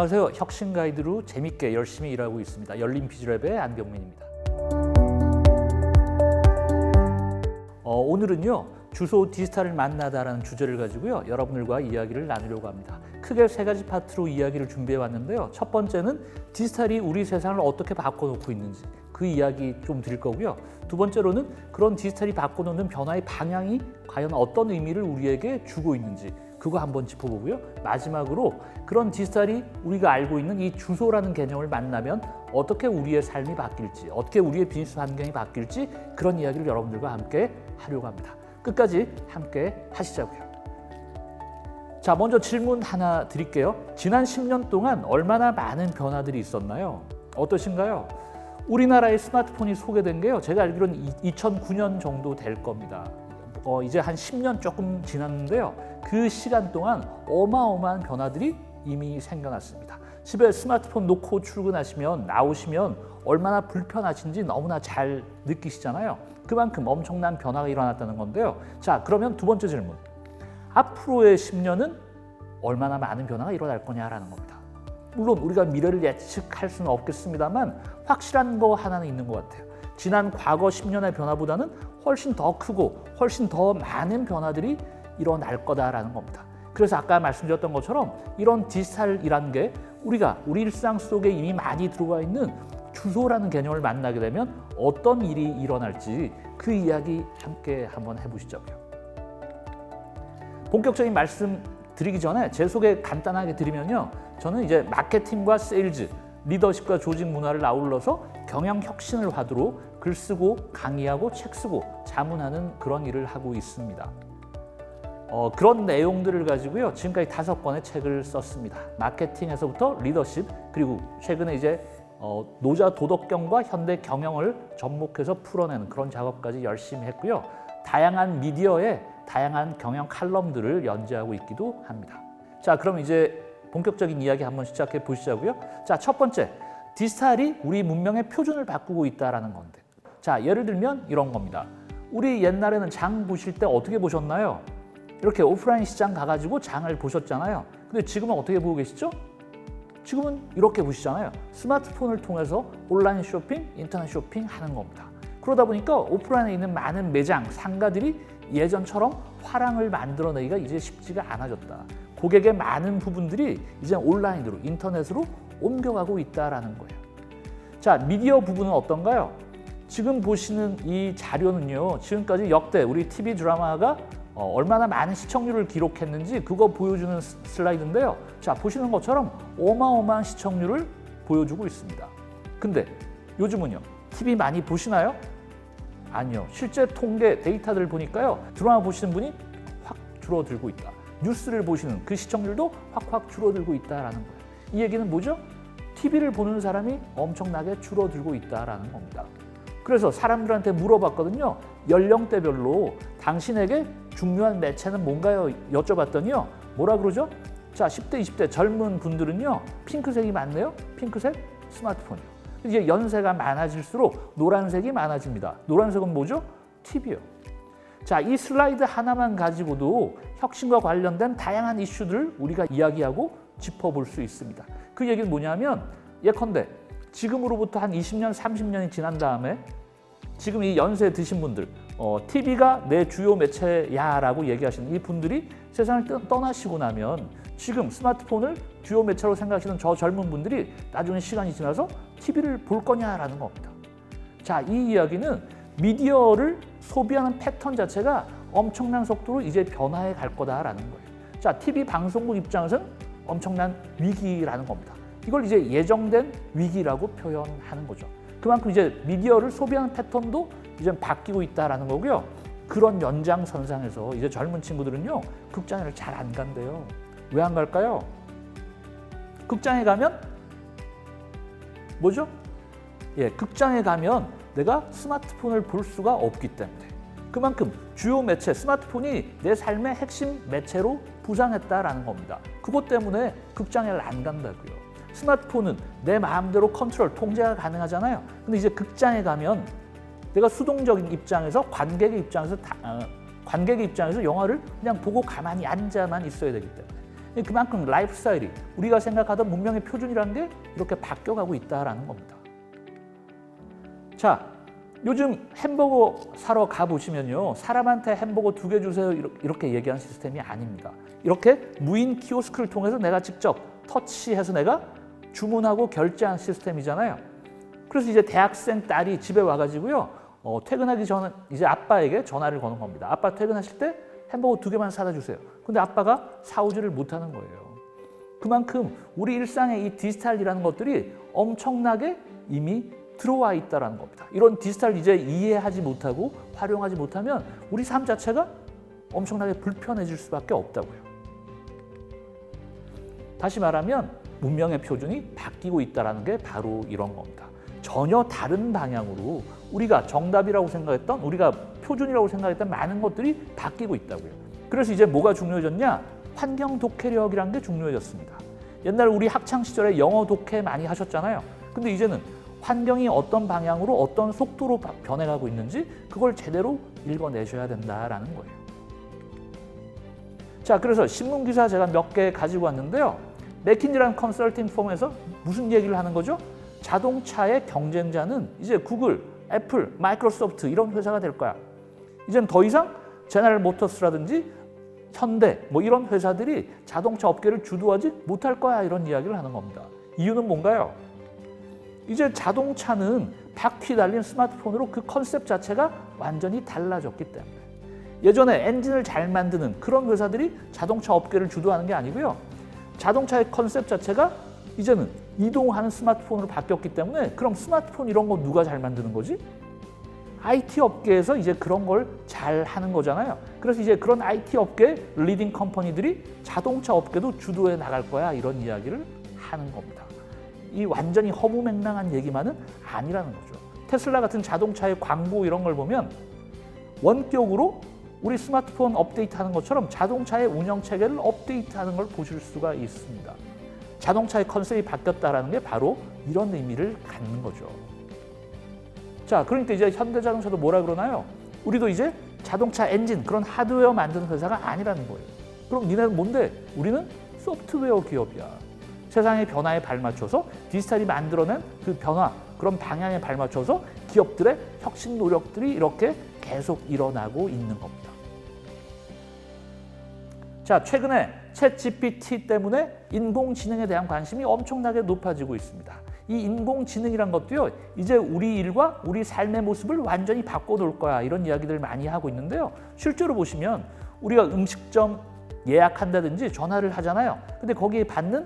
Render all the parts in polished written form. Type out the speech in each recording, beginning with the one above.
안녕하세요. 혁신 가이드로 재밌게 열심히 일하고 있습니다. 열린 비즈랩의 안경민입니다. 오늘은요. 주소 디지털을 만나다라는 주제를 가지고요. 여러분들과 이야기를 나누려고 합니다. 크게 세 가지 파트로 이야기를 준비해 왔는데요. 첫 번째는 디지털이 우리 세상을 어떻게 바꿔놓고 있는지 그 이야기 좀 드릴 거고요. 두 번째로는 그런 디지털이 바꿔놓는 변화의 방향이 과연 어떤 의미를 우리에게 주고 있는지 그거 한번 짚어보고요. 마지막으로 그런 디지털이 우리가 알고 있는 이 주소라는 개념을 만나면 어떻게 우리의 삶이 바뀔지, 어떻게 우리의 비즈니스 환경이 바뀔지 그런 이야기를 여러분들과 함께 하려고 합니다. 끝까지 함께 하시자고요. 자, 먼저 질문 하나 드릴게요. 지난 10년 동안 얼마나 많은 변화들이 있었나요? 어떠신가요? 우리나라의 스마트폰이 소개된 게요. 제가 알기로는 2009년 정도 될 겁니다. 이제 한 10년 조금 지났는데요. 그 시간 동안 어마어마한 변화들이 이미 생겨났습니다. 집에 스마트폰 놓고 출근하시면 나오시면 얼마나 불편하신지 너무나 잘 느끼시잖아요. 그만큼 엄청난 변화가 일어났다는 건데요. 자, 그러면 두 번째 질문. 앞으로의 10년은 얼마나 많은 변화가 일어날 거냐라는 겁니다. 물론 우리가 미래를 예측할 수는 없겠습니다만 확실한 거 하나는 있는 것 같아요. 지난 과거 10년의 변화보다는 훨씬 더 크고 훨씬 더 많은 변화들이 일어날 거다라는 겁니다. 그래서 아까 말씀드렸던 것처럼 이런 디지털이라는 게 우리가 우리 일상 속에 이미 많이 들어가 있는 주소라는 개념을 만나게 되면 어떤 일이 일어날지 그 이야기 함께 한번 해보시자고요. 본격적인 말씀 드리기 전에 제 소개 간단하게 드리면요. 저는 이제 마케팅과 세일즈, 리더십과 조직 문화를 아울러서 경영 혁신을 화두로 글 쓰고 강의하고 책 쓰고 자문하는 그런 일을 하고 있습니다. 그런 내용들을 가지고요. 지금까지 5권의 책을 썼습니다. 마케팅에서부터 리더십, 그리고 최근에 이제 노자 도덕경과 현대 경영을 접목해서 풀어내는 그런 작업까지 열심히 했고요. 다양한 미디어에 다양한 경영 칼럼들을 연재하고 있기도 합니다. 자, 그럼 이제 본격적인 이야기 한번 시작해 보시자고요. 자, 첫 번째, 디지털이 우리 문명의 표준을 바꾸고 있다라는 건데. 자, 예를 들면 이런 겁니다. 우리 옛날에는 장 보실 때 어떻게 보셨나요? 이렇게 오프라인 시장 가가지고 장을 보셨잖아요. 근데 지금은 어떻게 보고 계시죠? 지금은 이렇게 보시잖아요. 스마트폰을 통해서 온라인 쇼핑, 인터넷 쇼핑 하는 겁니다. 그러다 보니까 오프라인에 있는 많은 매장, 상가들이 예전처럼 화랑을 만들어내기가 이제 쉽지가 않아졌다. 고객의 많은 부분들이 이제 온라인으로, 인터넷으로 옮겨가고 있다는 거예요. 자, 미디어 부분은 어떤가요? 지금 보시는 이 자료는요. 지금까지 역대 우리 TV 드라마가 얼마나 많은 시청률을 기록했는지 그거 보여주는 슬라이드인데요. 자, 보시는 것처럼 어마어마한 시청률을 보여주고 있습니다. 근데 요즘은요. TV 많이 보시나요? 아니요. 실제 통계 데이터들을 보니까요. 드라마 보시는 분이 확 줄어들고 있다. 뉴스를 보시는 그 시청률도 확 줄어들고 있다는 거예요. 이 얘기는 뭐죠? TV를 보는 사람이 엄청나게 줄어들고 있다는 겁니다. 그래서 사람들한테 물어봤거든요. 연령대별로 당신에게 중요한 매체는 뭔가요? 여쭤봤더니요. 뭐라 그러죠? 자, 10대, 20대 젊은 분들은요. 핑크색이 많네요. 핑크색? 스마트폰이요. 이제 연세가 많아질수록 노란색이 많아집니다. 노란색은 뭐죠? TV요. 자, 이 슬라이드 하나만 가지고도 혁신과 관련된 다양한 이슈들을 우리가 이야기하고 짚어볼 수 있습니다. 그 얘기는 뭐냐면 예컨대 지금으로부터 한 20년, 30년이 지난 다음에 지금 이 연세 드신 분들 TV가 내 주요 매체야라고 얘기하시는 이 분들이 세상을 떠나시고 나면 지금 스마트폰을 주요 매체로 생각하시는 저 젊은 분들이 나중에 시간이 지나서 TV를 볼 거냐라는 겁니다. 자, 이 이야기는 미디어를 소비하는 패턴 자체가 엄청난 속도로 이제 변화해 갈 거다라는 거예요. 자, TV 방송국 입장에서는 엄청난 위기라는 겁니다. 이걸 이제 예정된 위기라고 표현하는 거죠. 그만큼 이제 미디어를 소비하는 패턴도 이제 바뀌고 있다라는 거고요. 그런 연장선상에서 이제 젊은 친구들은요. 극장을 잘 안 간대요. 왜 안 갈까요? 극장에 가면 뭐죠? 예, 극장에 가면 내가 스마트폰을 볼 수가 없기 때문에 그만큼 주요 매체, 스마트폰이 내 삶의 핵심 매체로 부상했다라는 겁니다. 그것 때문에 극장에 안 간다고요. 스마트폰은 내 마음대로 컨트롤, 통제가 가능하잖아요. 근데 이제 극장에 가면 내가 수동적인 입장에서 관객의 입장에서 영화를 그냥 보고 가만히 앉아만 있어야 되기 때문에 그만큼 라이프 스타일이 우리가 생각하던 문명의 표준이라는 게 이렇게 바뀌어가고 있다라는 겁니다. 자, 요즘 햄버거 사러 가보시면요. 사람한테 햄버거 2개 주세요 이렇게 얘기하는 시스템이 아닙니다. 이렇게 무인 키오스크를 통해서 내가 직접 터치해서 내가 주문하고 결제하는 시스템이잖아요. 그래서 이제 대학생 딸이 집에 와가지고요. 퇴근하기 전에 이제 아빠에게 전화를 거는 겁니다. 아빠 퇴근하실 때 햄버거 2개만 사다 주세요. 근데 아빠가 사오지를 못하는 거예요. 그만큼 우리 일상에 이 디지털이라는 것들이 엄청나게 이미 들어와 있다는 겁니다. 이런 디지털 이제 이해하지 못하고 활용하지 못하면 우리 삶 자체가 엄청나게 불편해질 수밖에 없다고요. 다시 말하면 문명의 표준이 바뀌고 있다는 게 바로 이런 겁니다. 전혀 다른 방향으로 우리가 정답이라고 생각했던, 우리가 표준이라고 생각했던 많은 것들이 바뀌고 있다고요. 그래서 이제 뭐가 중요해졌냐? 환경 독해력이라는 게 중요해졌습니다. 옛날 우리 학창 시절에 영어 독해 많이 하셨잖아요. 근데 이제는 환경이 어떤 방향으로 어떤 속도로 변해가고 있는지 그걸 제대로 읽어내셔야 된다라는 거예요. 자, 그래서 신문 기사 제가 몇 개 가지고 왔는데요. 맥킨지라는 컨설팅 펌에서 무슨 얘기를 하는 거죠? 자동차의 경쟁자는 이제 구글, 애플, 마이크로소프트 이런 회사가 될 거야. 이제는 더 이상 제너럴 모터스라든지 현대 뭐 이런 회사들이 자동차 업계를 주도하지 못할 거야 이런 이야기를 하는 겁니다. 이유는 뭔가요? 이제 자동차는 바퀴 달린 스마트폰으로 그 컨셉 자체가 완전히 달라졌기 때문에 예전에 엔진을 잘 만드는 그런 회사들이 자동차 업계를 주도하는 게 아니고요. 자동차의 컨셉 자체가 이제는 이동하는 스마트폰으로 바뀌었기 때문에 그럼 스마트폰 이런 거 누가 잘 만드는 거지? IT 업계에서 이제 그런 걸 잘 하는 거잖아요. 그래서 이제 그런 IT 업계 리딩 컴퍼니들이 자동차 업계도 주도해 나갈 거야 이런 이야기를 하는 겁니다. 이 완전히 허무맹랑한 얘기만은 아니라는 거죠. 테슬라 같은 자동차의 광고 이런 걸 보면 원격으로 우리 스마트폰 업데이트하는 것처럼 자동차의 운영 체계를 업데이트하는 걸 보실 수가 있습니다. 자동차의 컨셉이 바뀌었다라는 게 바로 이런 의미를 갖는 거죠. 자, 그러니까 이제 현대자동차도 뭐라 그러나요? 우리도 이제 자동차 엔진 그런 하드웨어 만드는 회사가 아니라는 거예요. 그럼 니네는 뭔데? 우리는 소프트웨어 기업이야. 세상의 변화에 발맞춰서 디지털이 만들어낸 그 변화, 그런 방향에 발맞춰서 기업들의 혁신 노력들이 이렇게 계속 일어나고 있는 겁니다. 자, 최근에 챗GPT 때문에 인공지능에 대한 관심이 엄청나게 높아지고 있습니다. 이 인공지능이란 것도요, 이제 우리 일과 우리 삶의 모습을 완전히 바꿔놓을 거야 이런 이야기들 많이 하고 있는데요. 실제로 보시면 우리가 음식점 예약한다든지 전화를 하잖아요. 근데 거기에 받는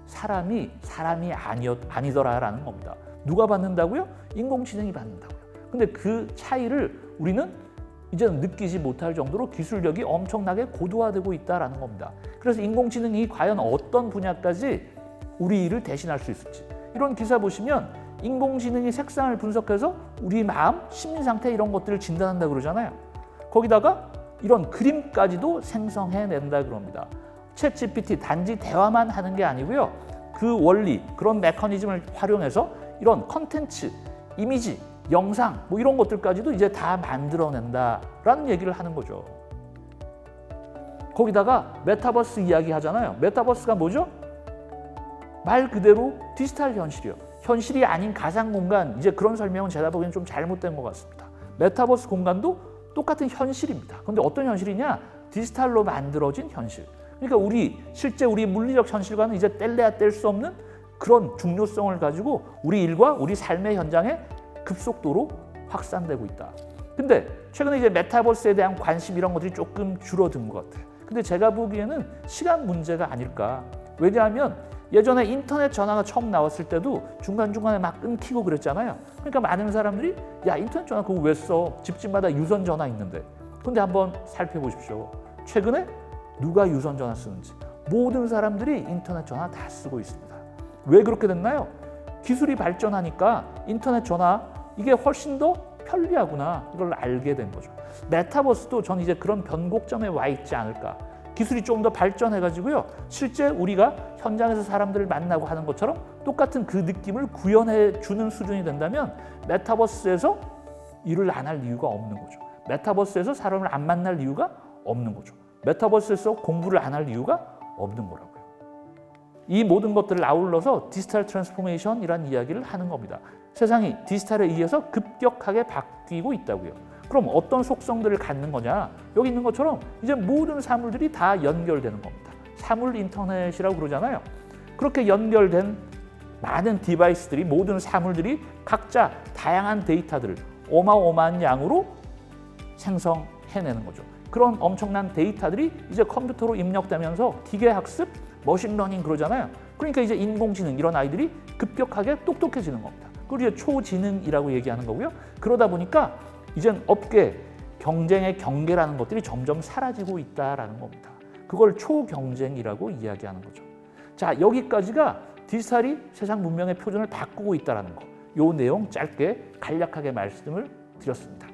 사람이 아니더라라는 겁니다. 누가 받는다고요? 인공지능이 받는다고요. 근데 그 차이를 우리는 이제는 느끼지 못할 정도로 기술력이 엄청나게 고도화되고 있다는 겁니다. 그래서 인공지능이 과연 어떤 분야까지 우리 일을 대신할 수 있을지 이런 기사 보시면 인공지능이 색상을 분석해서 우리 마음, 심리 상태 이런 것들을 진단한다 그러잖아요. 거기다가 이런 그림까지도 생성해낸다 그럽니다. 챗GPT 단지 대화만 하는 게 아니고요. 그 원리, 그런 메커니즘을 활용해서 이런 컨텐츠, 이미지, 영상 뭐 이런 것들까지도 이제 다 만들어낸다라는 얘기를 하는 거죠. 거기다가 메타버스 이야기 하잖아요. 메타버스가 뭐죠? 말 그대로 디지털 현실이요. 현실이 아닌 가상 공간, 이제 그런 설명은 제가 보기엔 좀 잘못된 것 같습니다. 메타버스 공간도 똑같은 현실입니다. 그런데 어떤 현실이냐? 디지털로 만들어진 현실. 그러니까 실제 우리 물리적 현실과는 이제 뗄래야 뗄 수 없는 그런 중요성을 가지고 우리 일과 우리 삶의 현장에 급속도로 확산되고 있다. 근데 최근에 이제 메타버스에 대한 관심 이런 것들이 조금 줄어든 것 같아요. 근데 제가 보기에는 시간 문제가 아닐까. 왜냐하면 예전에 인터넷 전화가 처음 나왔을 때도 중간중간에 막 끊기고 그랬잖아요. 그러니까 많은 사람들이 야, 인터넷 전화 그거 왜 써? 집집마다 유선 전화 있는데. 근데 한번 살펴보십시오. 최근에 누가 유선 전화 쓰는지 모든 사람들이 인터넷 전화 다 쓰고 있습니다. 왜 그렇게 됐나요? 기술이 발전하니까 인터넷 전화 이게 훨씬 더 편리하구나 이걸 알게 된 거죠. 메타버스도 전 이제 그런 변곡점에 와 있지 않을까. 기술이 좀 더 발전해가지고요. 실제 우리가 현장에서 사람들을 만나고 하는 것처럼 똑같은 그 느낌을 구현해 주는 수준이 된다면 메타버스에서 일을 안 할 이유가 없는 거죠. 메타버스에서 사람을 안 만날 이유가 없는 거죠. 메타버스에서 공부를 안 할 이유가 없는 거라고요. 이 모든 것들을 아울러서 디지털 트랜스포메이션이라는 이야기를 하는 겁니다. 세상이 디지털에 의해서 급격하게 바뀌고 있다고요. 그럼 어떤 속성들을 갖는 거냐? 여기 있는 것처럼 이제 모든 사물들이 다 연결되는 겁니다. 사물 인터넷이라고 그러잖아요. 그렇게 연결된 많은 디바이스들이, 모든 사물들이 각자 다양한 데이터들을 어마어마한 양으로 생성해내는 거죠. 그런 엄청난 데이터들이 이제 컴퓨터로 입력되면서 기계학습, 머신러닝 그러잖아요. 그러니까 이제 인공지능 이런 아이들이 급격하게 똑똑해지는 겁니다. 그걸 이제 초지능이라고 얘기하는 거고요. 그러다 보니까 이젠 업계 경쟁의 경계라는 것들이 점점 사라지고 있다라는 겁니다. 그걸 초경쟁이라고 이야기하는 거죠. 자, 여기까지가 디지털이 세상 문명의 표준을 바꾸고 있다는 거. 요 내용 짧게 간략하게 말씀을 드렸습니다.